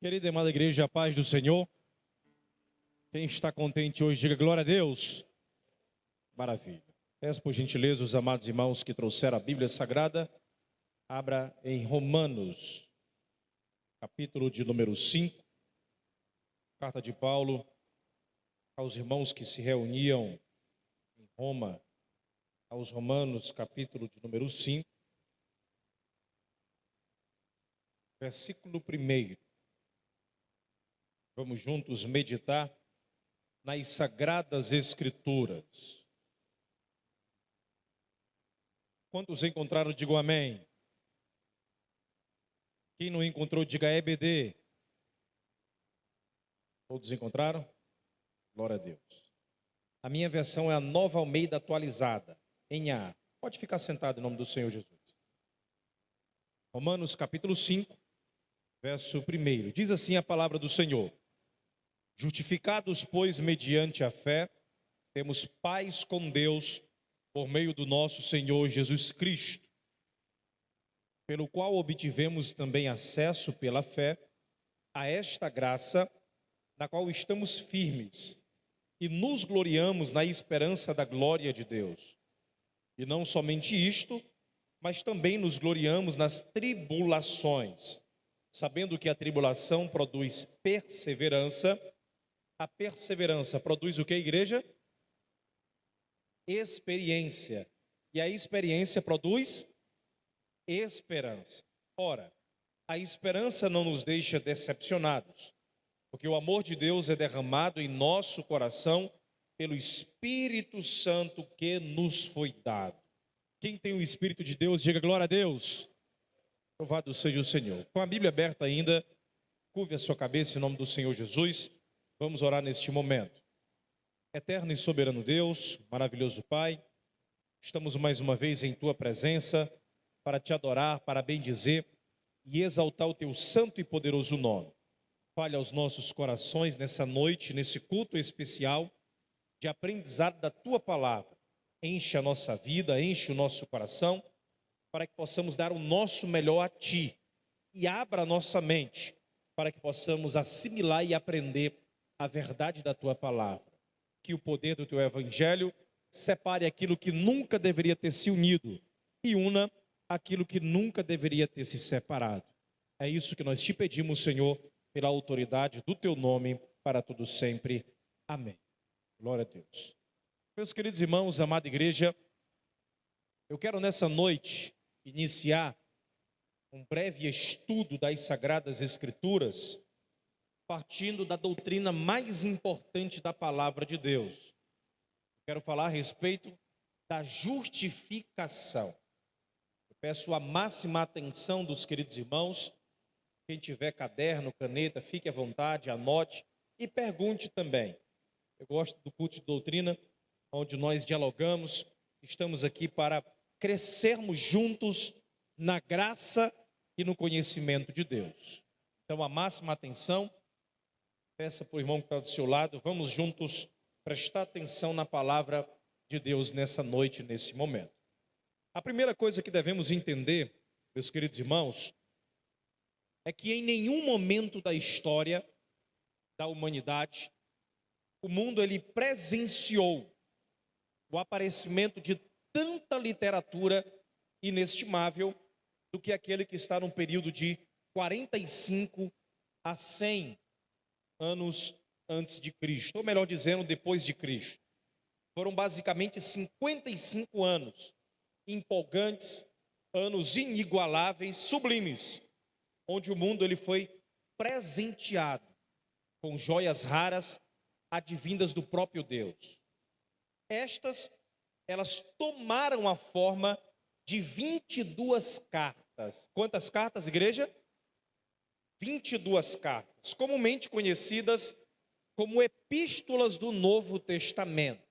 Querida e amada igreja, a paz do Senhor. Quem está contente hoje, diga glória a Deus. Maravilha. Peço por gentileza os amados irmãos que trouxeram a Bíblia Sagrada. Abra em Romanos, capítulo de número 5. Carta de Paulo aos irmãos que se reuniam em Roma. Aos Romanos, capítulo de número 5. Versículo 1. Vamos juntos meditar nas Sagradas Escrituras. Quantos encontraram, digam amém. Quem não encontrou, diga EBD. Todos encontraram? Glória a Deus. A minha versão é a Nova Almeida atualizada, em A. Pode ficar sentado em nome do Senhor Jesus. Romanos capítulo 5, verso 1. Diz assim a palavra do Senhor. Justificados, pois, mediante a fé, temos paz com Deus por meio do nosso Senhor Jesus Cristo, pelo qual obtivemos também acesso pela fé a esta graça, na qual estamos firmes e nos gloriamos na esperança da glória de Deus. E não somente isto, mas também nos gloriamos nas tribulações, sabendo que a tribulação produz perseverança. A perseverança produz o que, igreja? Experiência. E a experiência produz esperança. Ora, a esperança não nos deixa decepcionados, porque o amor de Deus é derramado em nosso coração pelo Espírito Santo que nos foi dado. Quem tem o Espírito de Deus, diga glória a Deus. Louvado seja o Senhor. Com a Bíblia aberta ainda, curve a sua cabeça em nome do Senhor Jesus. Vamos orar neste momento. Eterno e soberano Deus, maravilhoso Pai, estamos mais uma vez em Tua presença para Te adorar, para bendizer e exaltar o Teu santo e poderoso nome. Fale aos nossos corações nessa noite, nesse culto especial de aprendizado da Tua palavra. Enche a nossa vida, enche o nosso coração, para que possamos dar o nosso melhor a Ti. E abra a nossa mente, para que possamos assimilar e aprender a verdade da Tua palavra. Que o poder do Teu Evangelho separe aquilo que nunca deveria ter se unido e una aquilo que nunca deveria ter se separado. É isso que nós Te pedimos, Senhor, pela autoridade do Teu nome, para todo sempre. Amém. Glória a Deus. Meus queridos irmãos, amada igreja, eu quero nessa noite iniciar um breve estudo das Sagradas Escrituras, partindo da doutrina mais importante da palavra de Deus. Quero falar a respeito da justificação. Eu peço a máxima atenção dos queridos irmãos. Quem tiver caderno, caneta, fique à vontade, anote e pergunte também. Eu gosto do culto de doutrina, onde nós dialogamos. Estamos aqui para crescermos juntos na graça e no conhecimento de Deus. Então, a máxima atenção. Peça para o irmão que está do seu lado, vamos juntos prestar atenção na palavra de Deus nessa noite, nesse momento. A primeira coisa que devemos entender, meus queridos irmãos, é que em nenhum momento da história da humanidade, o mundo ele presenciou o aparecimento de tanta literatura inestimável do que aquele que está num período de 45 a 100 anos antes de Cristo, ou melhor dizendo, depois de Cristo. Foram basicamente 55 anos empolgantes, anos inigualáveis, sublimes, onde o mundo ele foi presenteado com joias raras advindas do próprio Deus. Elas tomaram a forma de 22 cartas. Quantas cartas, igreja? 22 cartas, comumente conhecidas como epístolas do Novo Testamento.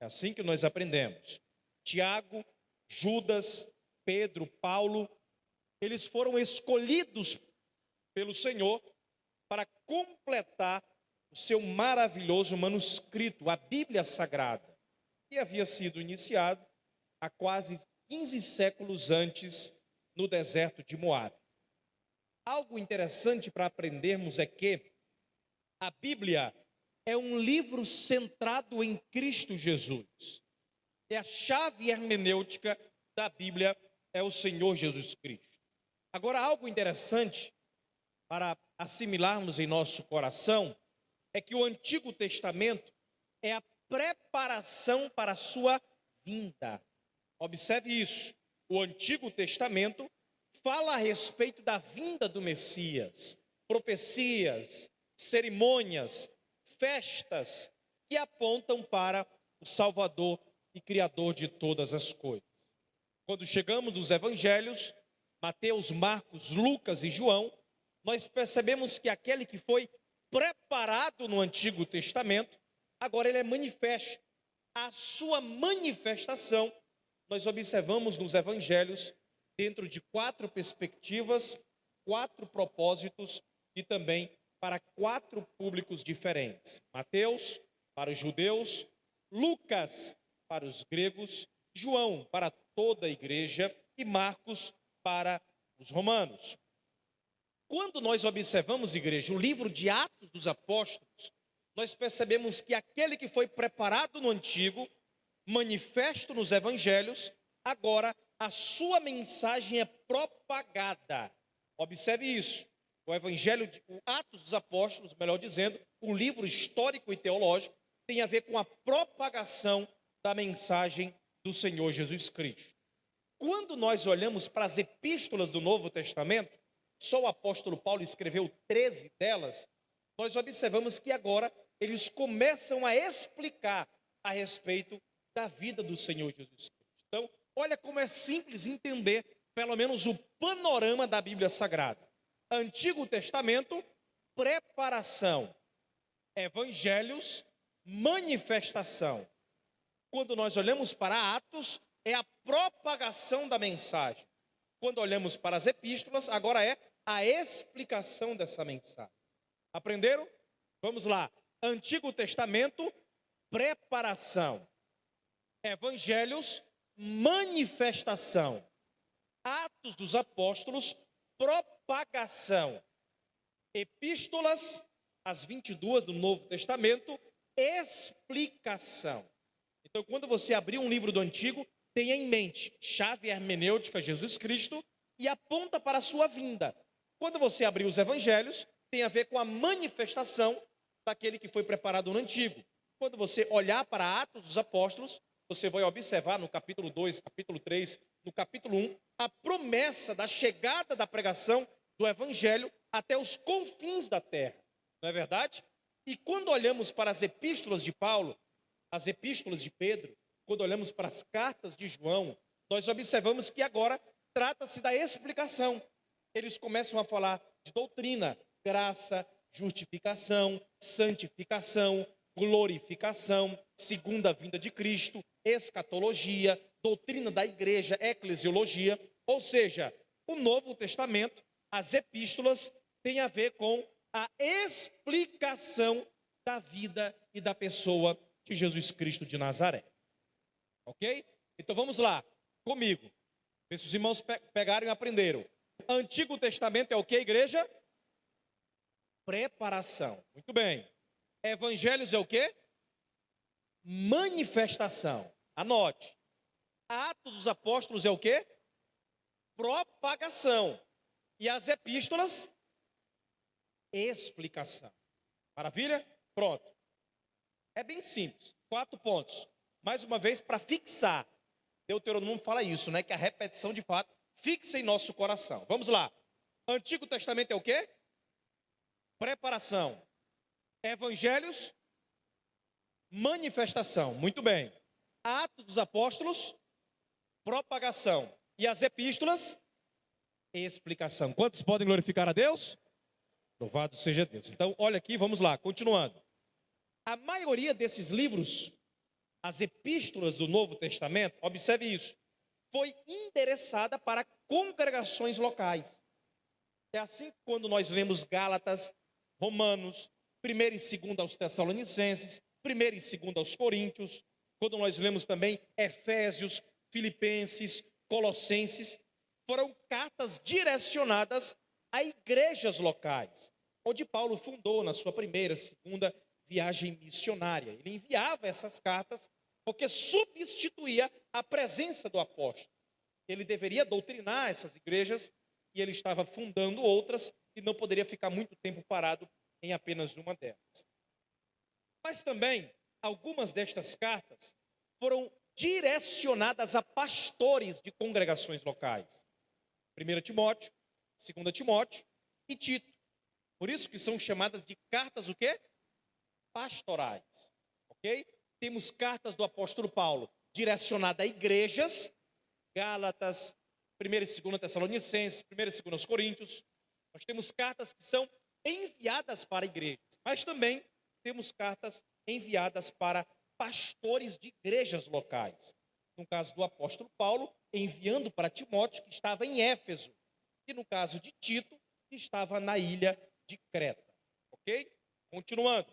É assim que nós aprendemos. Tiago, Judas, Pedro, Paulo, eles foram escolhidos pelo Senhor para completar o seu maravilhoso manuscrito, a Bíblia Sagrada, que havia sido iniciado há quase 15 séculos antes no deserto de Moabe. Algo interessante para aprendermos é que a Bíblia é um livro centrado em Cristo Jesus. É a chave hermenêutica da Bíblia, é o Senhor Jesus Cristo. Agora, algo interessante para assimilarmos em nosso coração é que o Antigo Testamento é a preparação para a sua vinda. Observe isso. O Antigo Testamento fala a respeito da vinda do Messias, profecias, cerimônias, festas que apontam para o Salvador e Criador de todas as coisas. Quando chegamos nos Evangelhos, Mateus, Marcos, Lucas e João, nós percebemos que aquele que foi preparado no Antigo Testamento, agora ele é manifesto. A sua manifestação, nós observamos nos Evangelhos, dentro de 4 perspectivas, 4 propósitos e também para 4 públicos diferentes. Mateus, para os judeus, Lucas, para os gregos, João, para toda a igreja e Marcos, para os romanos. Quando nós observamos, igreja, o livro de Atos dos Apóstolos, nós percebemos que aquele que foi preparado no Antigo, manifesto nos Evangelhos, agora a sua mensagem é propagada. Observe isso. O Evangelho, o Atos dos Apóstolos, melhor dizendo, o livro histórico e teológico, tem a ver com a propagação da mensagem do Senhor Jesus Cristo. Quando nós olhamos para as epístolas do Novo Testamento, só o apóstolo Paulo escreveu 13 delas, nós observamos que agora eles começam a explicar a respeito da vida do Senhor Jesus Cristo. Então, olha como é simples entender, pelo menos, o panorama da Bíblia Sagrada. Antigo Testamento, preparação. Evangelhos, manifestação. Quando nós olhamos para Atos, é a propagação da mensagem. Quando olhamos para as epístolas, agora é a explicação dessa mensagem. Aprenderam? Vamos lá. Antigo Testamento, preparação. Evangelhos, manifestação. Atos dos Apóstolos, propagação. Epístolas, as 22 do Novo Testamento, explicação. Então, quando você abrir um livro do Antigo, tenha em mente, chave hermenêutica, Jesus Cristo, e aponta para a sua vinda. Quando você abrir os Evangelhos, tem a ver com a manifestação daquele que foi preparado no Antigo. Quando você olhar para Atos dos Apóstolos, você vai observar no capítulo 2, capítulo 3, no capítulo 1, a promessa da chegada da pregação do Evangelho até os confins da terra. Não é verdade? E quando olhamos para as epístolas de Paulo, as epístolas de Pedro, quando olhamos para as cartas de João, nós observamos que agora trata-se da explicação. Eles começam a falar de doutrina, graça, justificação, santificação, glorificação, segunda vinda de Cristo, escatologia, doutrina da igreja, eclesiologia, ou seja, o Novo Testamento, as epístolas, têm a ver com a explicação da vida e da pessoa de Jesus Cristo de Nazaré. Ok? Então vamos lá, comigo. Vê se os irmãos pegaram e aprenderam. Antigo Testamento é o que, igreja? Preparação. Muito bem. Evangelhos é o que? Manifestação. Anote. Atos dos Apóstolos é o que? Propagação. E as epístolas? Explicação. Maravilha? Pronto. É bem simples. 4 pontos. Mais uma vez, para fixar. Deuteronômio fala isso, né? Que a repetição, de fato, fixa em nosso coração. Vamos lá. Antigo Testamento é o quê? Preparação. Evangelhos, manifestação. Muito bem. Atos dos Apóstolos, propagação. E as epístolas, explicação. Quantos podem glorificar a Deus? Louvado seja Deus. Então, olha aqui, vamos lá, continuando. A maioria desses livros, as epístolas do Novo Testamento, observe isso, foi endereçada para congregações locais. É assim que quando nós lemos Gálatas, Romanos, 1ª e 2ª aos Tessalonicenses, 1ª e 2ª aos Coríntios, quando nós lemos também Efésios, Filipenses, Colossenses, foram cartas direcionadas a igrejas locais, onde Paulo fundou na sua primeira, segunda viagem missionária. Ele enviava essas cartas porque substituía a presença do apóstolo. Ele deveria doutrinar essas igrejas e ele estava fundando outras e não poderia ficar muito tempo parado em apenas uma delas. Mas também, algumas destas cartas foram direcionadas a pastores de congregações locais. 1 Timóteo, 2 Timóteo e Tito. Por isso que são chamadas de cartas o quê? Pastorais. Ok? Temos cartas do apóstolo Paulo direcionadas a igrejas, Gálatas, 1 e 2 Tessalonicenses, 1 e 2 Coríntios. Nós temos cartas que são enviadas para igrejas, mas também temos cartas enviadas para pastores de igrejas locais. No caso do apóstolo Paulo, enviando para Timóteo, que estava em Éfeso, e no caso de Tito, que estava na ilha de Creta. Ok? Continuando.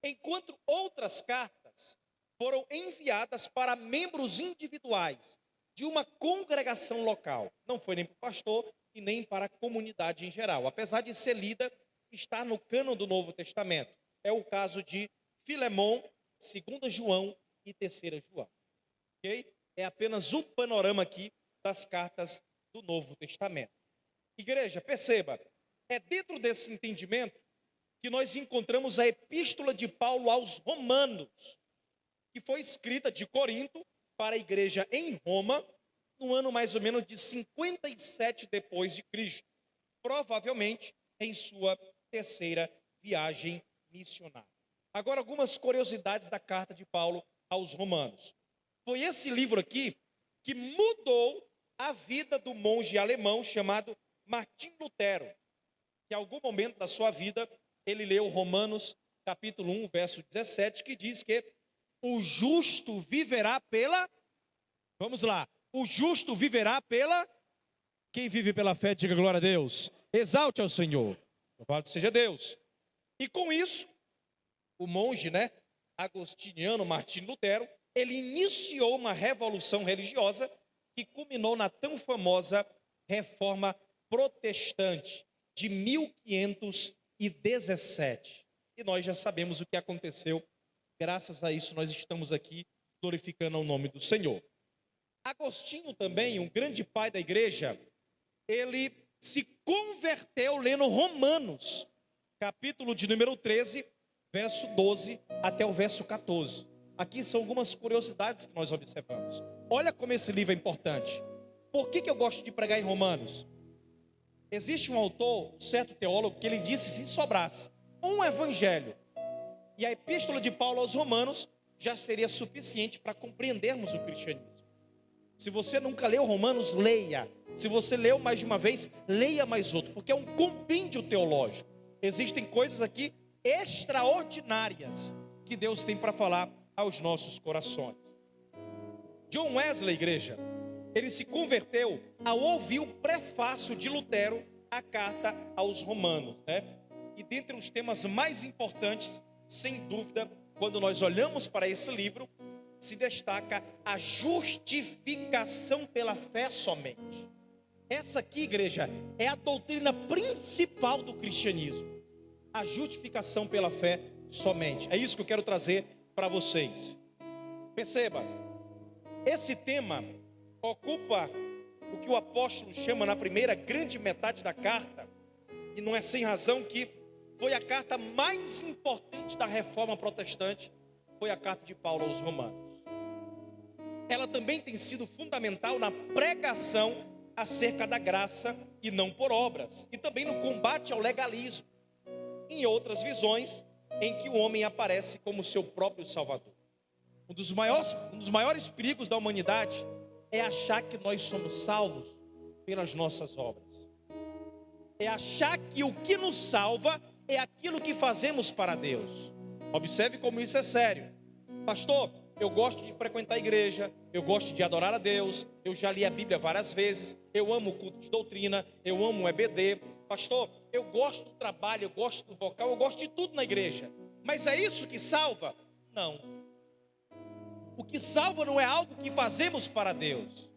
Enquanto outras cartas foram enviadas para membros individuais de uma congregação local. Não foi nem para o pastor e nem para a comunidade em geral. Apesar de ser lida, está no cânon do Novo Testamento. É o caso de Filemão, 2 João e 3 João. Ok? É apenas um panorama aqui das cartas do Novo Testamento. Igreja, perceba, é dentro desse entendimento que nós encontramos a epístola de Paulo aos Romanos, que foi escrita de Corinto para a igreja em Roma, no ano mais ou menos de 57 depois de Cristo, provavelmente em sua terceira viagem missionária. Agora, algumas curiosidades da carta de Paulo aos Romanos. Foi esse livro aqui que mudou a vida do monge alemão chamado Martim Lutero, que em algum momento da sua vida ele leu Romanos capítulo 1, verso 17, que diz que o justo viverá pela... Vamos lá. O justo viverá pela... Quem vive pela fé, diga glória a Deus. Exalte ao Senhor. Louvado seja Deus. E com isso, o monge, agostiniano Martim Lutero, ele iniciou uma revolução religiosa que culminou na tão famosa Reforma Protestante de 1517. E nós já sabemos o que aconteceu. Graças a isso, nós estamos aqui glorificando o nome do Senhor. Agostinho também, um grande pai da igreja, ele se converteu lendo Romanos, capítulo de número 13, verso 12 até o verso 14. Aqui são algumas curiosidades que nós observamos. Olha como esse livro é importante. Por que eu gosto de pregar em Romanos? Existe um autor, um certo teólogo, que ele disse: se sobrasse um evangelho e a epístola de Paulo aos Romanos, já seria suficiente para compreendermos o cristianismo. Se você nunca leu Romanos, leia. Se você leu mais de uma vez, leia mais outro, porque é um compêndio teológico. Existem coisas aqui extraordinárias que Deus tem para falar aos nossos corações. John Wesley, igreja, ele se converteu ao ouvir o prefácio de Lutero à carta aos Romanos, E dentre os temas mais importantes, sem dúvida, quando nós olhamos para esse livro, se destaca a justificação pela fé somente. Essa aqui, igreja, é a doutrina principal do cristianismo. A justificação pela fé somente. É isso que eu quero trazer para vocês. Perceba, esse tema ocupa o que o apóstolo chama na primeira grande metade da carta, e não é sem razão que foi a carta mais importante da Reforma Protestante, foi a carta de Paulo aos Romanos. Ela também tem sido fundamental na pregação acerca da graça e não por obras, e também no combate ao legalismo, em outras visões em que o homem aparece como seu próprio salvador. Um dos maiores perigos da humanidade é achar que nós somos salvos pelas nossas obras. É achar que o que nos salva é aquilo que fazemos para Deus. Observe como isso é sério. Pastor, eu gosto de frequentar a igreja, eu gosto de adorar a Deus, eu já li a Bíblia várias vezes, eu amo o culto de doutrina, eu amo o EBD. Pastor, eu gosto do trabalho, eu gosto do vocal, eu gosto de tudo na igreja. Mas é isso que salva? Não. O que salva não é algo que fazemos para Deus.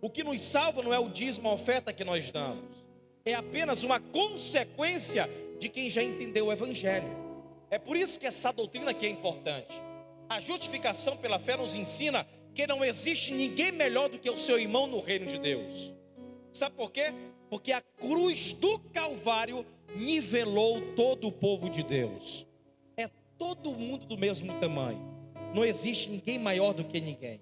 O que nos salva não é o dízimo, a oferta que nós damos. é apenas uma consequência de quem já entendeu o Evangelho. É por isso que essa doutrina aqui é importante. A justificação pela fé nos ensina que não existe ninguém melhor do que o seu irmão no reino de Deus. Sabe por quê? Porque a cruz do Calvário nivelou todo o povo de Deus. É todo mundo do mesmo tamanho. Não existe ninguém maior do que ninguém.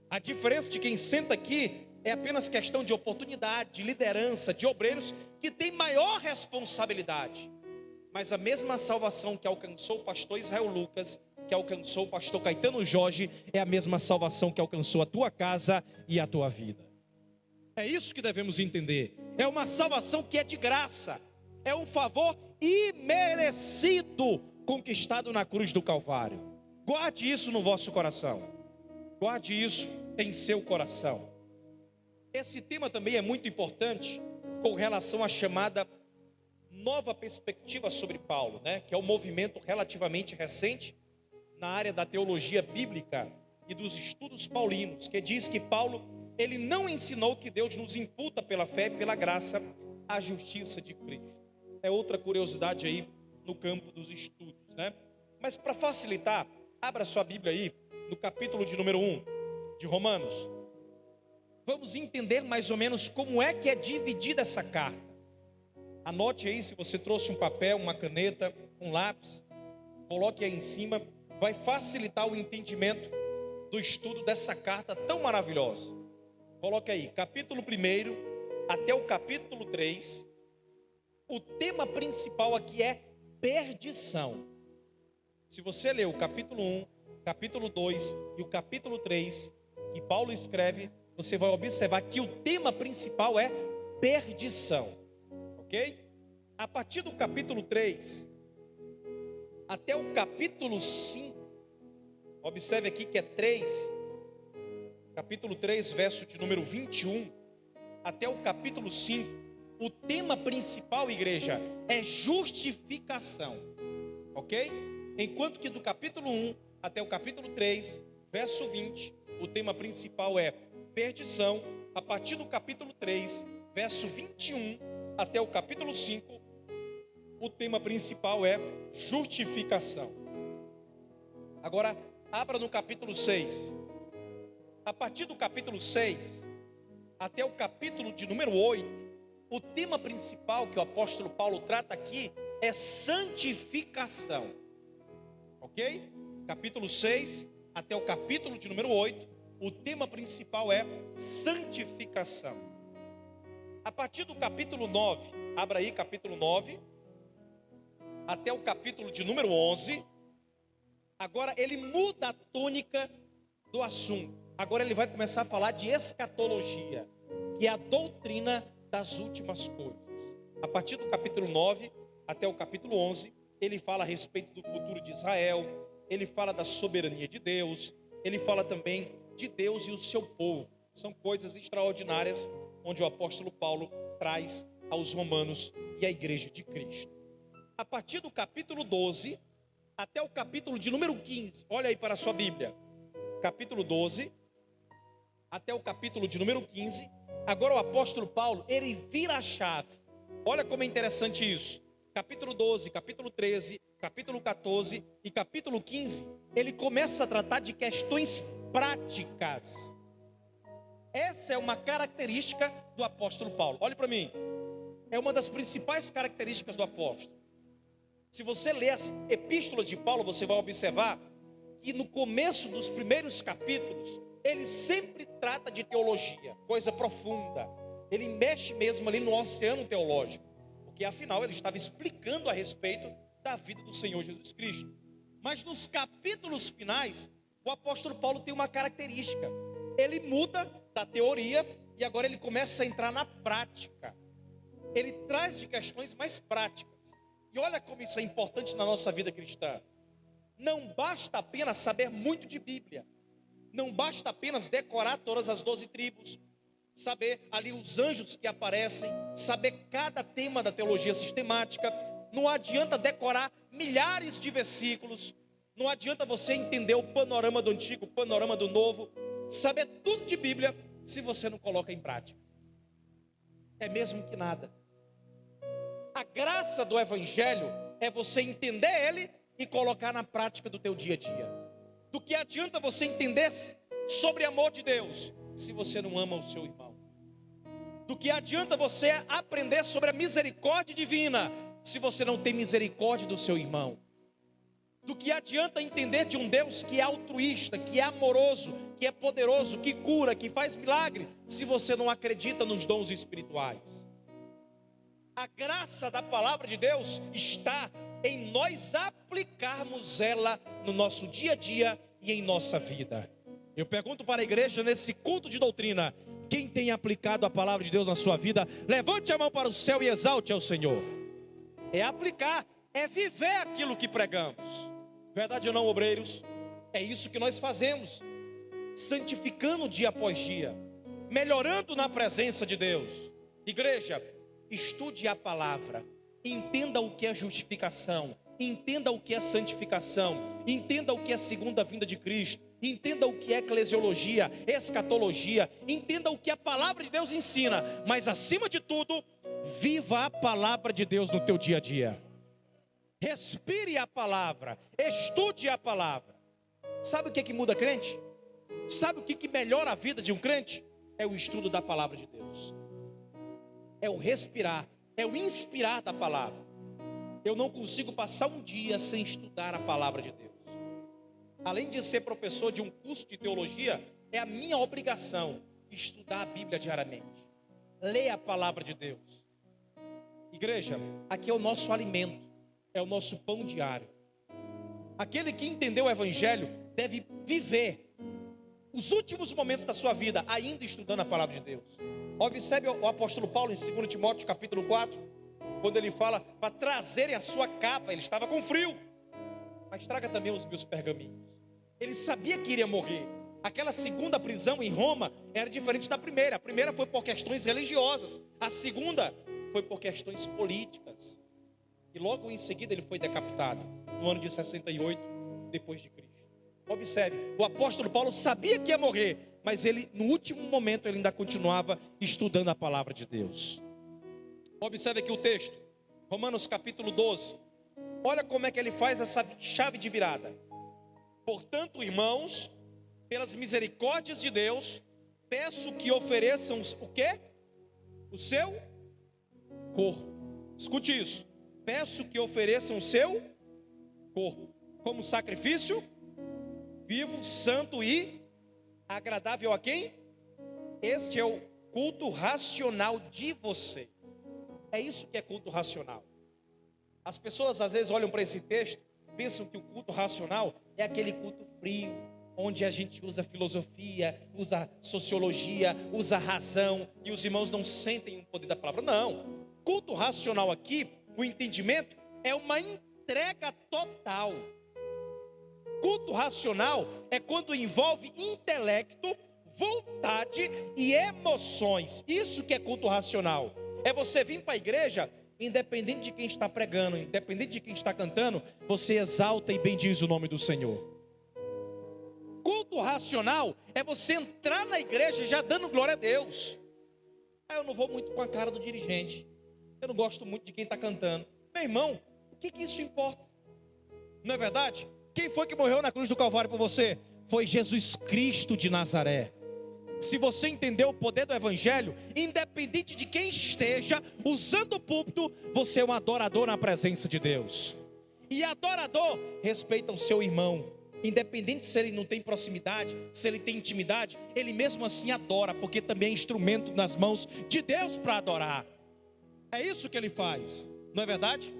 A diferença de quem senta aqui é apenas questão de oportunidade, de liderança, de obreiros que têm maior responsabilidade. Mas a mesma salvação que alcançou o pastor Israel Lucas, que alcançou o pastor Caetano Jorge, é a mesma salvação que alcançou a tua casa e a tua vida. É isso que devemos entender. É uma salvação que é de graça. É um favor imerecido conquistado na cruz do Calvário. Guarde isso no vosso coração. Guarde isso em seu coração. Esse tema também é muito importante com relação à chamada nova perspectiva sobre Paulo, né? Que é um movimento relativamente recente na área da teologia bíblica e dos estudos paulinos, que diz que Paulo, ele não ensinou que Deus nos imputa pela fé e pela graça a justiça de Cristo. É outra curiosidade aí no campo dos estudos, né? Mas para facilitar, abra sua Bíblia aí no capítulo de número 1 de Romanos. Vamos entender mais ou menos como é que é dividida essa carta. Anote aí, se você trouxe um papel, uma caneta, um lápis, coloque aí em cima. Vai facilitar o entendimento do estudo dessa carta tão maravilhosa. Coloque aí, capítulo 1 até o capítulo 3. O tema principal aqui é perdição. Se você ler o capítulo 1, capítulo 2 e o capítulo 3, que Paulo escreve, você vai observar que o tema principal é perdição. Ok? A partir do capítulo 3 até o capítulo 5, observe aqui que é 3, capítulo 3, verso de número 21, até o capítulo 5, o tema principal, igreja, é justificação. Ok? Enquanto que do capítulo 1 até o capítulo 3, verso 20, o tema principal é perdição. A partir do capítulo 3, verso 21 até o capítulo 5, o tema principal é justificação. Agora, abra no capítulo 6. A partir do capítulo 6 até o capítulo de número 8, o tema principal que o apóstolo Paulo trata aqui é santificação. Ok? Capítulo 6 até o capítulo de número 8, o tema principal é santificação. A partir do capítulo 9, abra aí capítulo 9, até o capítulo de número 11, agora ele muda a tônica do assunto. Agora ele vai começar a falar de escatologia, que é a doutrina das últimas coisas. A partir do capítulo 9 até o capítulo 11, ele fala a respeito do futuro de Israel, ele fala da soberania de Deus, ele fala também de Deus e o seu povo. São coisas extraordinárias onde o apóstolo Paulo traz aos romanos e à igreja de Cristo. A partir do capítulo 12 até o capítulo de número 15, olha aí para a sua Bíblia, capítulo 12 até o capítulo de número 15, agora o apóstolo Paulo, ele vira a chave. Olha como é interessante isso. Capítulo 12, capítulo 13, capítulo 14 e capítulo 15, ele começa a tratar de questões práticas. Essa é uma característica do apóstolo Paulo. Olhe para mim, é uma das principais características do apóstolo. Se você ler as epístolas de Paulo, você vai observar que no começo dos primeiros capítulos, ele sempre trata de teologia, coisa profunda. Ele mexe mesmo ali no oceano teológico, porque afinal ele estava explicando a respeito da vida do Senhor Jesus Cristo. Mas nos capítulos finais, o apóstolo Paulo tem uma característica. Ele muda da teoria e agora ele começa a entrar na prática. Ele traz de questões mais práticas. E olha como isso é importante na nossa vida cristã. Não basta apenas saber muito de Bíblia. Não basta apenas decorar todas as 12 tribos, saber ali os anjos que aparecem, saber cada tema da teologia sistemática. Não adianta decorar milhares de versículos, não adianta você entender o panorama do Antigo, o panorama do Novo, saber tudo de Bíblia, se você não coloca em prática. É mesmo que nada. A graça do evangelho é você entender ele e colocar na prática do teu dia a dia. Do que adianta você entender sobre amor de Deus se você não ama o seu irmão? Do que adianta você aprender sobre a misericórdia divina se você não tem misericórdia do seu irmão? Do que adianta entender de um Deus que é altruísta, que é amoroso, que é poderoso, que cura, que faz milagre, se você não acredita nos dons espirituais? A graça da palavra de Deus está em nós aplicarmos ela no nosso dia a dia e em nossa vida. Eu pergunto para a igreja nesse culto de doutrina: quem tem aplicado a palavra de Deus na sua vida? Levante a mão para o céu e exalte ao Senhor. É aplicar, é viver aquilo que pregamos. Verdade ou não, obreiros? É isso que nós fazemos, santificando dia após dia, melhorando na presença de Deus. Igreja, estude a palavra, entenda o que é justificação, entenda o que é santificação, entenda o que é segunda vinda de Cristo, entenda o que é eclesiologia, escatologia, entenda o que a palavra de Deus ensina, mas acima de tudo, viva a palavra de Deus no teu dia a dia. Respire a palavra, estude a palavra. Sabe o que muda crente? Sabe o que melhora a vida de um crente? É o estudo da palavra de Deus. É o respirar, é o inspirar da palavra. Eu não consigo passar um dia sem estudar a palavra de Deus. Além de ser professor de um curso de teologia, é a minha obrigação estudar a Bíblia diariamente. Ler a palavra de Deus. Igreja, aqui é o nosso alimento, é o nosso pão diário. Aquele que entendeu o evangelho deve viver os últimos momentos da sua vida ainda estudando a palavra de Deus. Observe o apóstolo Paulo em 2 Timóteo capítulo 4, quando ele fala para trazerem a sua capa. Ele estava com frio, mas traga também os meus pergaminhos. Ele sabia que iria morrer. Aquela segunda prisão em Roma era diferente da primeira. A primeira foi por questões religiosas, a segunda foi por questões políticas. E logo em seguida ele foi decapitado, no ano de 68 depois de Cristo. Observe, o apóstolo Paulo sabia que ia morrer, mas ele, no último momento, ele ainda continuava estudando a palavra de Deus. Observe aqui o texto, Romanos capítulo 12. Olha como é que ele faz essa chave de virada. Portanto, irmãos, pelas misericórdias de Deus, peço que ofereçam o quê? O seu corpo. Escute isso. Peço que ofereçam o seu corpo como sacrifício vivo, santo e agradável a quem? Este é o culto racional de vocês. É isso que é culto racional. As pessoas às vezes olham para esse texto, pensam que o culto racional é aquele culto frio, onde a gente usa filosofia, usa sociologia, usa razão, e os irmãos não sentem o poder da palavra. Não, culto racional aqui, o entendimento é uma entrega total. Culto racional é quando envolve intelecto, vontade e emoções. Isso que é culto racional. É você vir para a igreja, independente de quem está pregando, independente de quem está cantando, você exalta e bendiz o nome do Senhor. Culto racional é você entrar na igreja já dando glória a Deus. Eu não vou muito com a cara do dirigente, eu não gosto muito de quem está cantando. Meu irmão, o que isso importa? Não é verdade? Quem foi que morreu na cruz do Calvário por você? Foi Jesus Cristo de Nazaré. Se você entendeu o poder do evangelho, independente de quem esteja usando o púlpito, você é um adorador na presença de Deus. E adorador respeita o seu irmão, independente se ele não tem proximidade, se ele tem intimidade, ele mesmo assim adora, porque também é instrumento nas mãos de Deus para adorar. É isso que ele faz, não é verdade?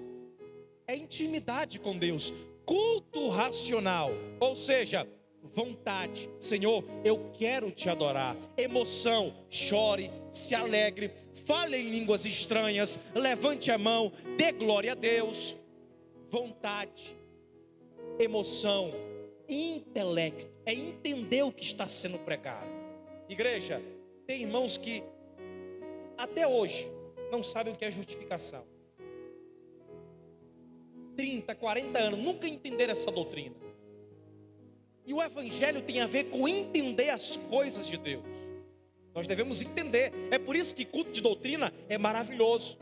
É intimidade com Deus. Culto racional, ou seja, vontade. Senhor, eu quero te adorar. Emoção, chore, se alegre, fale em línguas estranhas, levante a mão, dê glória a Deus. Vontade, emoção, intelecto, é entender o que está sendo pregado. Igreja, tem irmãos que até hoje não sabem o que é justificação. 30, 40 anos, nunca entenderam essa doutrina. E o evangelho tem a ver com entender as coisas de Deus. Nós devemos entender. É por isso que culto de doutrina é maravilhoso.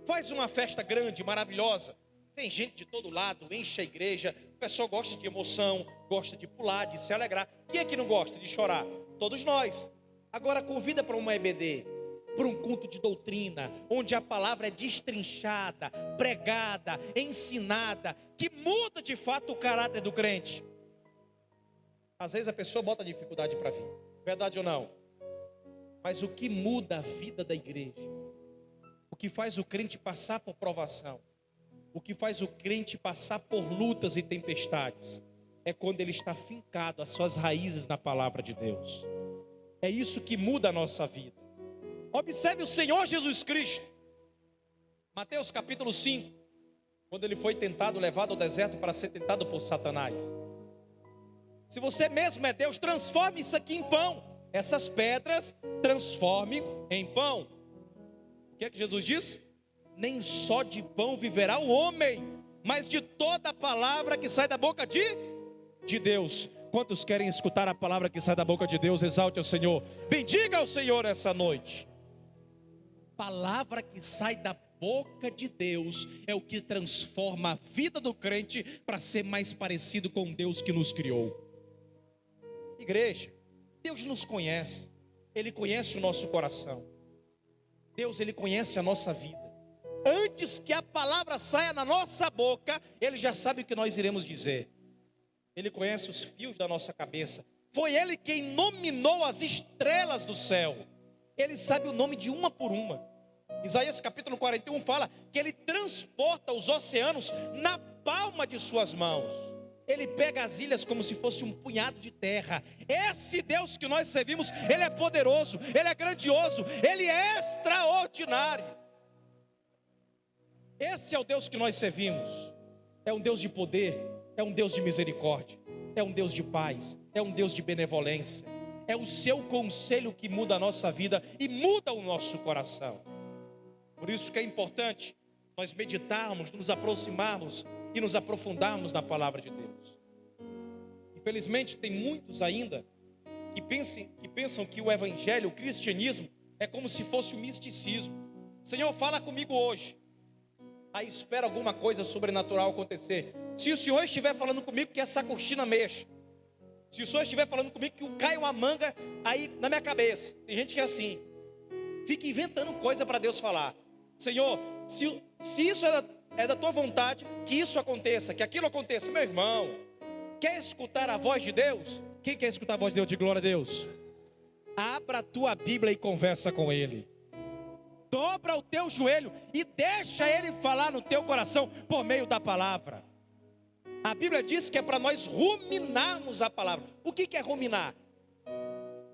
Faz uma festa grande, maravilhosa. Vem gente de todo lado, enche a igreja. O pessoal gosta de emoção, gosta de pular, de se alegrar. Quem é que não gosta de chorar? Todos nós. Agora convida para uma EBD, para um culto de doutrina, onde a palavra é destrinchada, pregada, ensinada, que muda de fato o caráter do crente. Às vezes a pessoa bota dificuldade para vir, verdade ou não? Mas o que muda a vida da igreja, o que faz o crente passar por provação, o que faz o crente passar por lutas e tempestades, é quando ele está fincado as suas raízes na palavra de Deus. É isso que muda a nossa vida. Observe o Senhor Jesus Cristo, Mateus capítulo 5, quando ele foi tentado, levado ao deserto para ser tentado por Satanás. Se você mesmo é Deus, transforme isso aqui em pão. Essas pedras, transforme em pão. O que é que Jesus disse? Nem só de pão viverá o homem, mas de toda a palavra que sai da boca de Deus. Quantos querem escutar a palavra que sai da boca de Deus? Exalte ao Senhor, bendiga ao Senhor essa noite. Palavra que sai da boca de Deus é o que transforma a vida do crente para ser mais parecido com Deus que nos criou. Igreja, Deus nos conhece, Ele conhece o nosso coração. Deus, Ele conhece a nossa vida. Antes que a palavra saia na nossa boca, Ele já sabe o que nós iremos dizer. Ele conhece os fios da nossa cabeça. Foi Ele quem nominou as estrelas do céu. Ele sabe o nome de uma por uma. Isaías capítulo 41 fala que Ele transporta os oceanos na palma de suas mãos. Ele pega as ilhas como se fosse um punhado de terra. Esse Deus que nós servimos, Ele é poderoso, Ele é grandioso, Ele é extraordinário. Esse é o Deus que nós servimos. É um Deus de poder, é um Deus de misericórdia, é um Deus de paz, é um Deus de benevolência. É o seu conselho que muda a nossa vida e muda o nosso coração. Por isso que é importante nós meditarmos, nos aproximarmos e nos aprofundarmos na palavra de Deus. Infelizmente tem muitos ainda que pensam que o evangelho, o cristianismo é como se fosse o misticismo. Senhor, fala comigo hoje. Aí espera alguma coisa sobrenatural acontecer. Se o Senhor estiver falando comigo, que essa cortina mexa. Se o Senhor estiver falando comigo, que caia uma manga aí na minha cabeça. Tem gente que é assim, fica inventando coisa para Deus falar. Senhor, se isso é da tua vontade, que isso aconteça, que aquilo aconteça. Meu irmão, quer escutar a voz de Deus? Quem quer escutar a voz de Deus? De glória a Deus. Abra a tua Bíblia e conversa com Ele. Dobra o teu joelho e deixa Ele falar no teu coração por meio da palavra. A Bíblia diz que é para nós ruminarmos a palavra. O que é ruminar?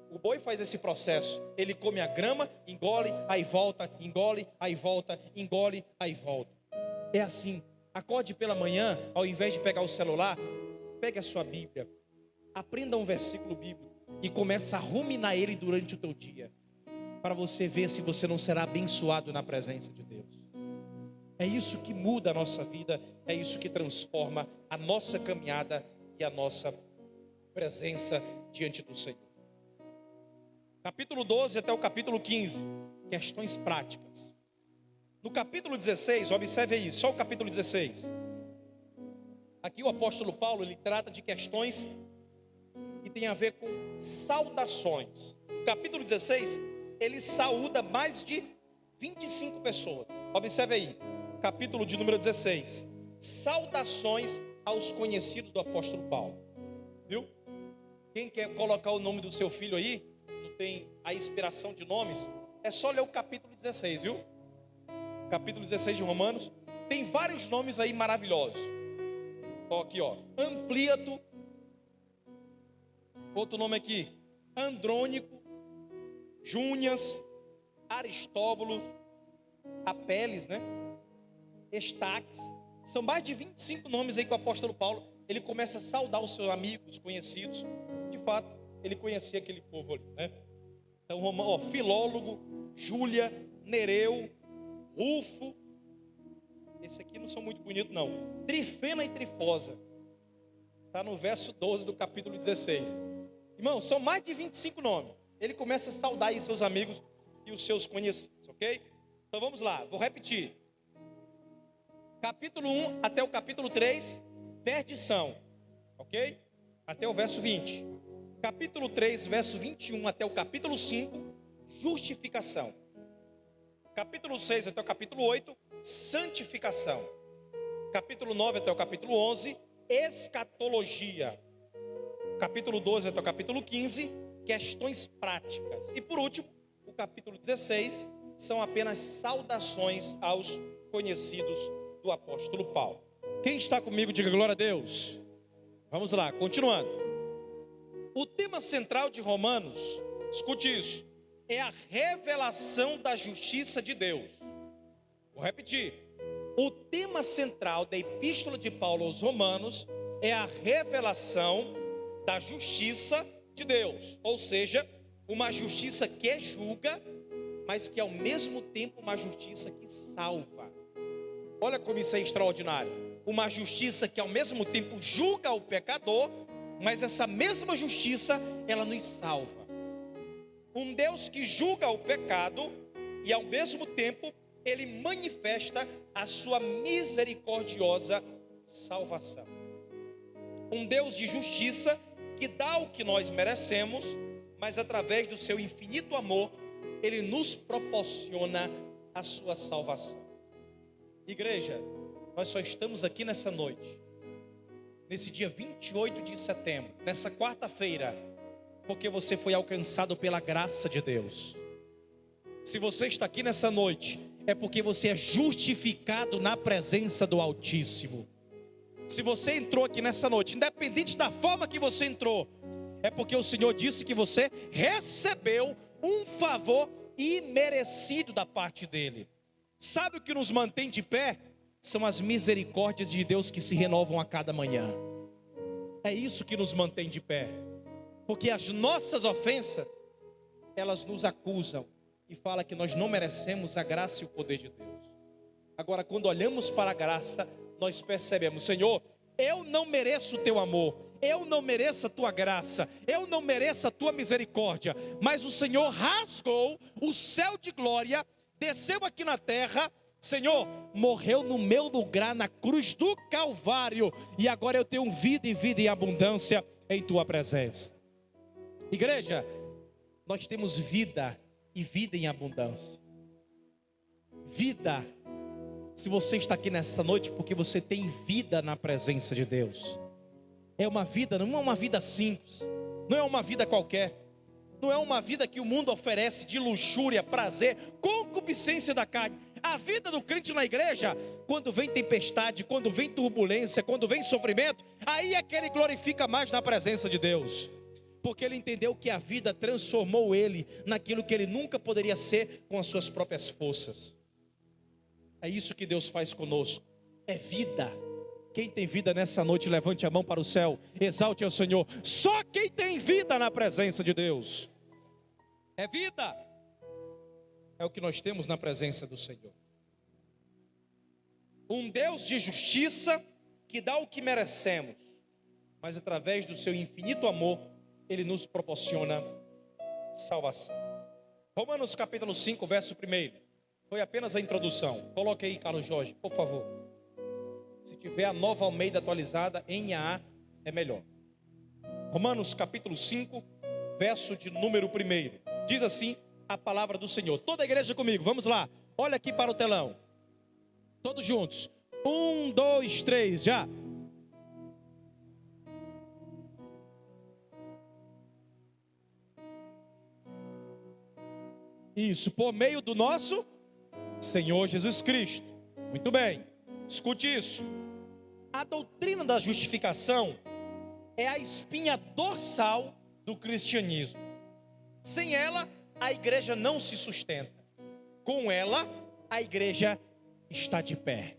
O boi faz esse processo. Ele come a grama, engole, aí volta, engole, aí volta, engole, aí volta. É assim. Acorde pela manhã, ao invés de pegar o celular, pegue a sua Bíblia, aprenda um versículo bíblico e comece a ruminar ele durante o teu dia, para você ver se você não será abençoado na presença de Deus. É isso que muda a nossa vida, é isso que transforma a nossa caminhada e a nossa presença diante do Senhor. Capítulo 12 até o capítulo 15, questões práticas. No capítulo 16, observe aí, só o capítulo 16. Aqui o apóstolo Paulo, ele trata de questões que tem a ver com saudações. No capítulo 16, ele saúda mais de 25 pessoas. Observe aí, capítulo de número 16. Saudações aos conhecidos do apóstolo Paulo. Viu? Quem quer colocar o nome do seu filho aí, não tem a inspiração de nomes, é só ler o capítulo 16, viu? Capítulo 16 de Romanos, tem vários nomes aí maravilhosos. Ó, aqui, ó, Ampliato. Outro nome aqui, Andrônico, Júnias, Aristóbulo, Apeles, né? Estaques. São mais de 25 nomes aí que o apóstolo Paulo, ele começa a saudar os seus amigos, conhecidos. De fato, ele conhecia aquele povo ali, né? Então, ó, Filólogo, Júlia, Nereu, Rufo. Esse aqui não são muito bonitos, não. Trifena e Trifosa. Está no verso 12 do capítulo 16. Irmão, são mais de 25 nomes. Ele começa a saudar aí seus amigos e os seus conhecidos, ok? Então vamos lá, vou repetir. Capítulo 1 até o capítulo 3, perdição, ok? Até o verso 20. Capítulo 3, verso 21 até o capítulo 5, justificação. Capítulo 6 até o capítulo 8, santificação. Capítulo 9 até o capítulo 11, escatologia. Capítulo 12 até o capítulo 15, questões práticas. E por último, o capítulo 16, são apenas saudações aos conhecidos do apóstolo Paulo. Quem está comigo, diga glória a Deus. Vamos lá, continuando. O tema central de Romanos, escute isso, é a revelação da justiça de Deus. Vou repetir. O tema central da epístola de Paulo aos Romanos é a revelação da justiça de Deus. Ou seja, uma justiça que julga, mas que ao mesmo tempo uma justiça que salva. Olha como isso é extraordinário. Uma justiça que ao mesmo tempo julga o pecador, mas essa mesma justiça, ela nos salva. Um Deus que julga o pecado e ao mesmo tempo ele manifesta a sua misericordiosa salvação. Um Deus de justiça que dá o que nós merecemos, mas através do seu infinito amor, ele nos proporciona a sua salvação. Igreja, nós só estamos aqui nessa noite, nesse dia 28 de setembro, nessa quarta-feira, porque você foi alcançado pela graça de Deus. Se você está aqui nessa noite, é porque você é justificado na presença do Altíssimo. Se você entrou aqui nessa noite, independente da forma que você entrou, é porque o Senhor disse que você recebeu um favor imerecido da parte dele. Sabe o que nos mantém de pé? São as misericórdias de Deus que se renovam a cada manhã. É isso que nos mantém de pé. Porque as nossas ofensas, elas nos acusam e falam que nós não merecemos a graça e o poder de Deus. Agora, quando olhamos para a graça, nós percebemos: Senhor, eu não mereço o teu amor, eu não mereço a tua graça, eu não mereço a tua misericórdia, mas o Senhor rasgou o céu de glória, desceu aqui na terra, Senhor, morreu no meu lugar na cruz do Calvário, e agora eu tenho vida e vida em abundância em tua presença. Igreja, nós temos vida e vida em abundância. Vida, se você está aqui nessa noite, porque você tem vida na presença de Deus. É uma vida, não é uma vida simples, não é uma vida qualquer, não é uma vida que o mundo oferece de luxúria, prazer, concupiscência da carne. A vida do crente na igreja, quando vem tempestade, quando vem turbulência, quando vem sofrimento, aí é que ele glorifica mais na presença de Deus. Porque ele entendeu que a vida transformou ele naquilo que ele nunca poderia ser com as suas próprias forças. É isso que Deus faz conosco, é vida. Quem tem vida nessa noite, levante a mão para o céu, exalte ao Senhor. Só quem tem vida na presença de Deus é vida. É o que nós temos na presença do Senhor. Um Deus de justiça que dá o que merecemos, mas através do seu infinito amor, ele nos proporciona salvação. Romanos capítulo 5, verso 1. Foi apenas a introdução. Coloque aí, Carlos Jorge, por favor. Se tiver a Nova Almeida atualizada, NAA, é melhor. Romanos capítulo 5, verso de número 1. Diz assim a palavra do Senhor. Toda a igreja comigo, vamos lá. Olha aqui para o telão. Todos juntos. 1, 2, 3, já. Isso, por meio do nosso Senhor Jesus Cristo. Muito bem, escute isso. A doutrina da justificação é a espinha dorsal do cristianismo. Sem ela, a igreja não se sustenta. Com ela, a igreja está de pé.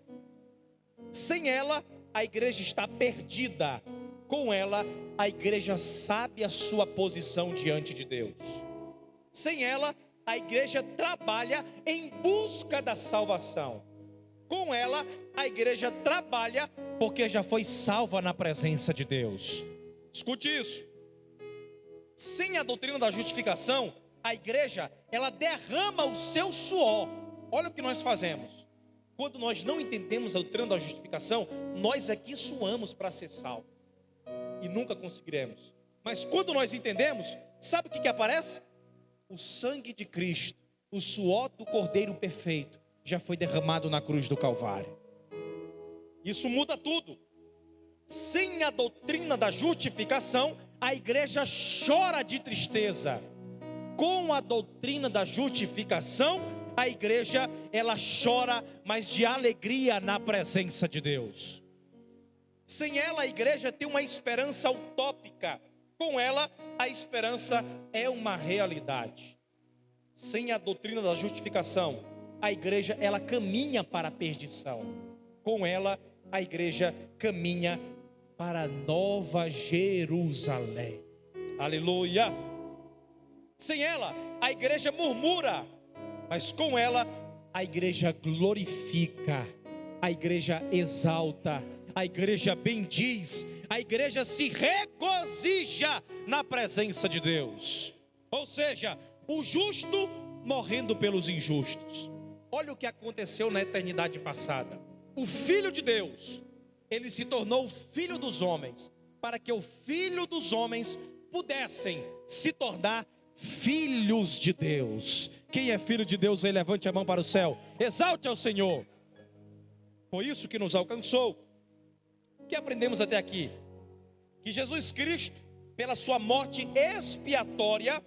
Sem ela, a igreja está perdida. Com ela, a igreja sabe a sua posição diante de Deus. Sem ela, a igreja trabalha em busca da salvação. Com ela, a igreja trabalha porque já foi salva na presença de Deus. Escute isso. Sem a doutrina da justificação, a igreja, ela derrama o seu suor. Olha o que nós fazemos. quando nós não entendemos a doutrina da justificação, nós é que suamos para ser salvo e nunca conseguiremos. Mas quando nós entendemos, sabe o que aparece? O sangue de Cristo, o suor do Cordeiro perfeito, já foi derramado na cruz do Calvário. Isso muda tudo. Sem a doutrina da justificação, a igreja chora de tristeza. Com a doutrina da justificação, a igreja, ela chora, mas de alegria na presença de Deus. Sem ela, a igreja tem uma esperança utópica. Com ela, a esperança é uma realidade. Sem a doutrina da justificação, a igreja, ela caminha para a perdição. Com ela, a igreja caminha para a Nova Jerusalém. Aleluia! Sem ela, a igreja murmura, mas com ela, a igreja glorifica, a igreja exalta, a igreja bendiz, a igreja se regozija na presença de Deus. Ou seja, o justo morrendo pelos injustos. Olha o que aconteceu na eternidade passada. O Filho de Deus, ele se tornou o Filho dos homens, para que o Filho dos homens pudessem se tornar filhos de Deus. Quem é filho de Deus, aí levante a mão para o céu, exalte ao Senhor. Foi isso que nos alcançou. O que aprendemos até aqui? Que Jesus Cristo, pela sua morte expiatória,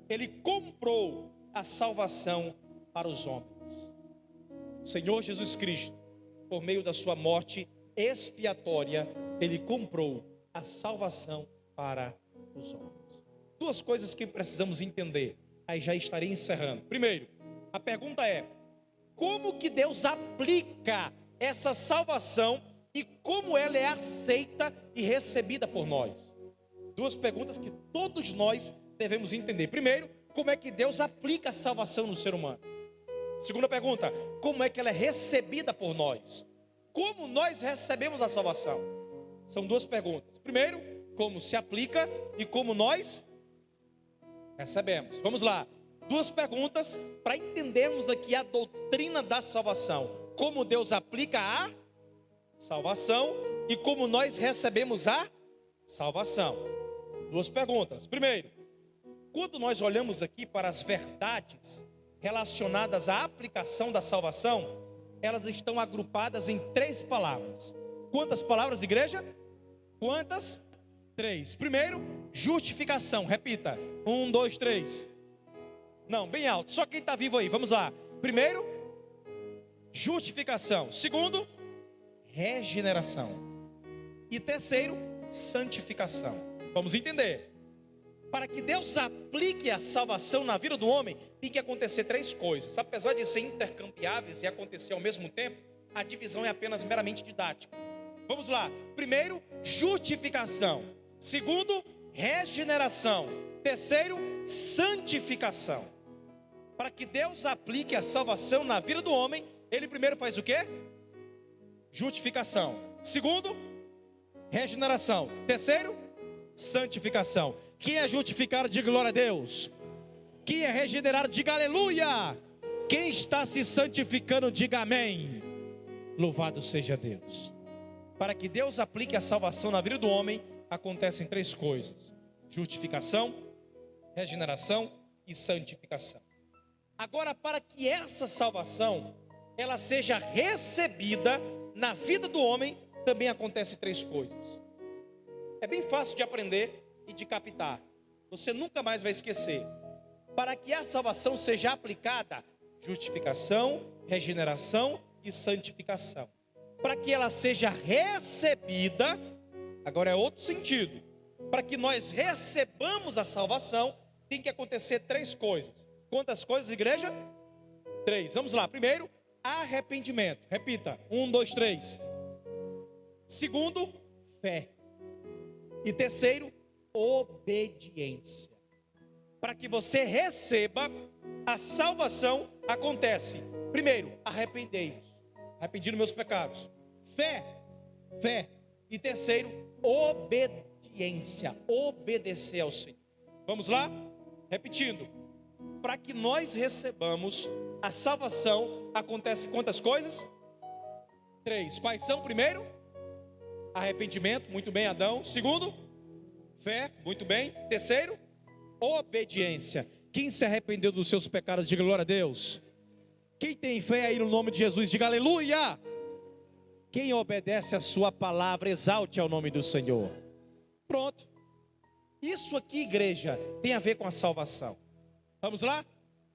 ele comprou a salvação para os homens. O Senhor Jesus Cristo, por meio da sua morte expiatória, ele comprou a salvação para os homens. Duas coisas que precisamos entender, aí já estarei encerrando. Primeiro, a pergunta é: como que Deus aplica essa salvação e como ela é aceita e recebida por nós? Duas perguntas que todos nós devemos entender. Primeiro, como é que Deus aplica a salvação no ser humano? Segunda pergunta, como é que ela é recebida por nós? Como nós recebemos a salvação? São duas perguntas. Primeiro, como se aplica e como nós recebemos. Vamos lá. Duas perguntas para entendermos aqui a doutrina da salvação. Como Deus aplica a salvação e como nós recebemos a salvação. Duas perguntas. Primeiro, quando nós olhamos aqui para as verdades relacionadas à aplicação da salvação, elas estão agrupadas em três palavras. Quantas palavras, igreja? Quantas? Três. Primeiro, justificação. Repita. 1, 2, 3. Não, bem alto. Só quem está vivo aí. Vamos lá. Primeiro, justificação. Segundo, regeneração. E terceiro, santificação. Vamos entender. Para que Deus aplique a salvação na vida do homem, tem que acontecer três coisas. Apesar de ser intercambiáveis e acontecer ao mesmo tempo, a divisão é apenas meramente didática. Vamos lá. Primeiro, justificação. Segundo, regeneração. Terceiro, santificação. Para que Deus aplique a salvação na vida do homem, ele primeiro faz o quê? Justificação. Segundo, regeneração. Terceiro, santificação. Quem é justificado, diga glória a Deus. Quem é regenerado, diga aleluia. Quem está se santificando, diga amém. Louvado seja Deus. Para que Deus aplique a salvação na vida do homem, acontecem três coisas: justificação, regeneração e santificação. Agora, para que essa salvação ela seja recebida na vida do homem, também acontecem três coisas. É bem fácil de aprender e de captar. Você nunca mais vai esquecer. Para que a salvação seja aplicada, justificação, regeneração e santificação. Para que ela seja recebida, agora é outro sentido. Para que nós recebamos a salvação, tem que acontecer três coisas. Quantas coisas, igreja? Três. Vamos lá. Primeiro, arrependimento. Repita. 1, 2, 3. Segundo, fé. E terceiro, obediência. Para que você receba a salvação, acontece: primeiro, arrependei-vos, arrependi dos meus pecados. Fé. E terceiro, obediência, obedecer ao Senhor. Vamos lá? Repetindo. Para que nós recebamos a salvação, acontece quantas coisas? 3. Quais são? Primeiro, arrependimento, muito bem, Adão. Segundo, fé, muito bem. Terceiro, obediência. Quem se arrependeu dos seus pecados, diga glória a Deus. Quem tem fé aí no nome de Jesus, diga aleluia. Quem obedece a sua palavra, exalte ao nome do Senhor. Pronto. Isso aqui, igreja, tem a ver com a salvação. Vamos lá?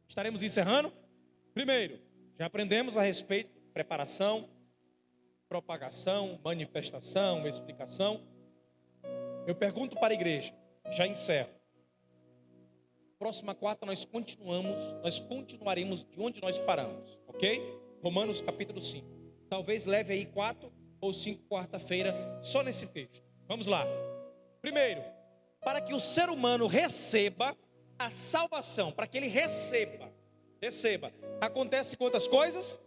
Estaremos encerrando. Primeiro, já aprendemos a respeito de preparação, propagação, manifestação, explicação. Eu pergunto para a igreja, já encerro. Próxima quarta nós continuaremos de onde nós paramos, ok? Romanos capítulo 5. Talvez leve aí 4 ou 5 quarta-feira só nesse texto. Vamos lá. Primeiro, para que o ser humano receba a salvação, para que ele receba, acontece quantas coisas?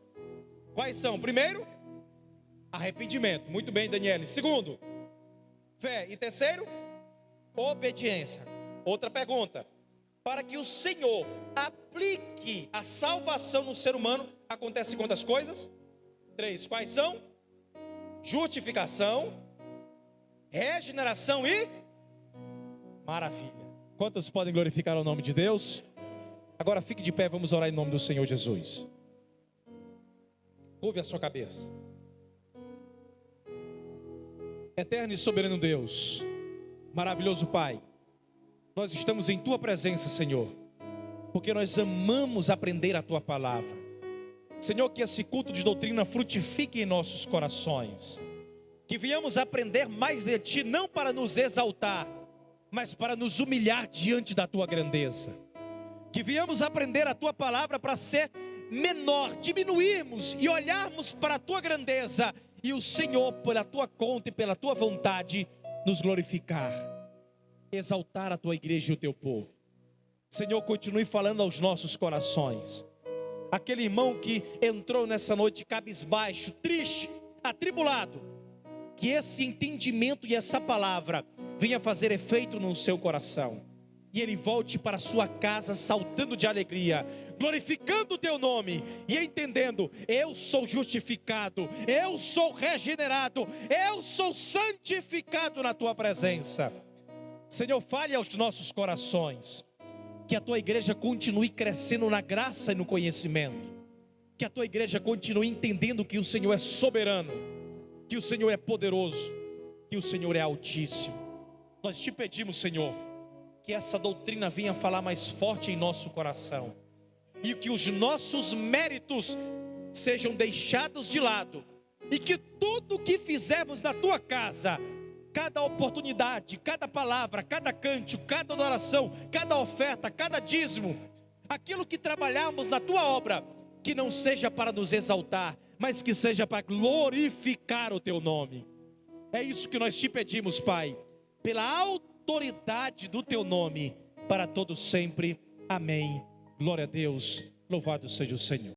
Quais são? Primeiro, arrependimento. Muito bem, Daniele. Segundo, fé. E terceiro, obediência. Outra pergunta. Para que o Senhor aplique a salvação no ser humano, acontece quantas coisas? 3. Quais são? Justificação, regeneração e maravilha. Quantos podem glorificar o nome de Deus? Agora fique de pé, vamos orar em nome do Senhor Jesus. Curve a sua cabeça. Eterno e soberano Deus, maravilhoso Pai, nós estamos em Tua presença, Senhor, porque nós amamos aprender a Tua palavra. Senhor, que esse culto de doutrina frutifique em nossos corações, que venhamos aprender mais de Ti, não para nos exaltar, mas para nos humilhar diante da Tua grandeza. Que venhamos aprender a Tua palavra para ser menor, diminuirmos e olharmos para a Tua grandeza, e o Senhor, pela Tua conta e pela Tua vontade, nos glorificar, exaltar a Tua igreja e o Teu povo. Senhor, continue falando aos nossos corações. Aquele irmão que entrou nessa noite cabisbaixo, triste, atribulado, que esse entendimento e essa palavra venha fazer efeito no seu coração, e ele volte para a sua casa saltando de alegria, glorificando o Teu nome e entendendo: eu sou justificado, eu sou regenerado, eu sou santificado na Tua presença. Senhor, fale aos nossos corações, que a Tua igreja continue crescendo na graça e no conhecimento, que a Tua igreja continue entendendo que o Senhor é soberano, que o Senhor é poderoso, que o Senhor é altíssimo. Nós Te pedimos, Senhor, que essa doutrina venha falar mais forte em nosso coração, e que os nossos méritos sejam deixados de lado, e que tudo que fizermos na Tua casa, cada oportunidade, cada palavra, cada cântico, cada adoração, cada oferta, cada dízimo, aquilo que trabalharmos na Tua obra, que não seja para nos exaltar, mas que seja para glorificar o Teu nome. É isso que nós Te pedimos, Pai, pela autoridade do Teu nome, para todos sempre. Amém. Glória a Deus. Louvado seja o Senhor.